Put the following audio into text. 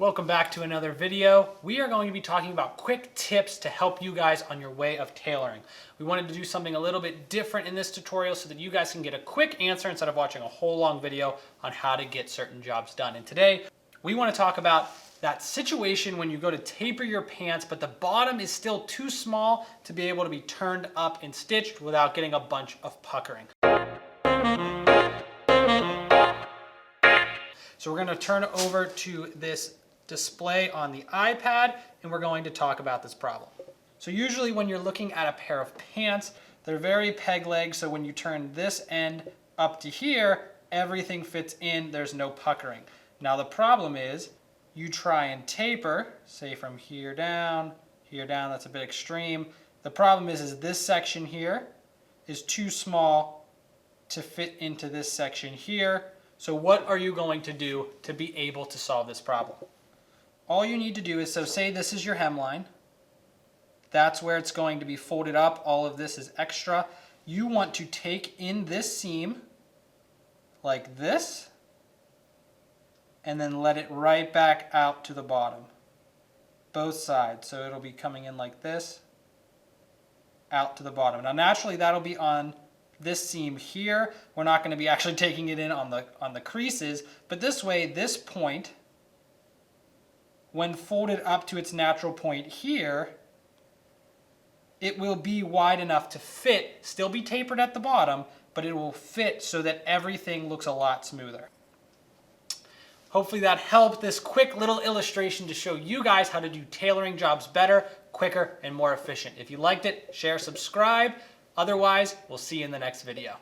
Welcome back to another video. We are going to be talking about quick tips to help you guys on your way of tailoring. We wanted to do something a little bit different in this tutorial so that you guys can get a quick answer instead of watching a whole long video on how to get certain jobs done. And today we want to talk about that situation when you go to taper your pants, but the bottom is still too small to be able to be turned up and stitched without getting a bunch of puckering. So we're going to turn over to this display on the iPad and we're going to talk about this problem. So usually when you're looking at a pair of pants, they're very peg leg, so when you turn this end up to here, everything fits in, there's no puckering. Now the problem is you try and taper, say from here down, that's a bit extreme. The problem is this section here is too small to fit into this section here. So what are you going to do to be able to solve this problem? All you need to do is, so say this is your hemline. That's where it's going to be folded up. All of this is extra. You want to take in this seam like this and then let it right back out to the bottom. Both sides. So it'll be coming in like this, out to the bottom. Now naturally that'll be on this seam here. We're not going to be actually taking it in on the creases, but this way, this point, when folded up to its natural point here, it will be wide enough to fit, still be tapered at the bottom, but it will fit so that everything looks a lot smoother. Hopefully that helped, this quick little illustration to show you guys how to do tailoring jobs better, quicker, and more efficient. If you liked it, share, subscribe. Otherwise, we'll see you in the next video.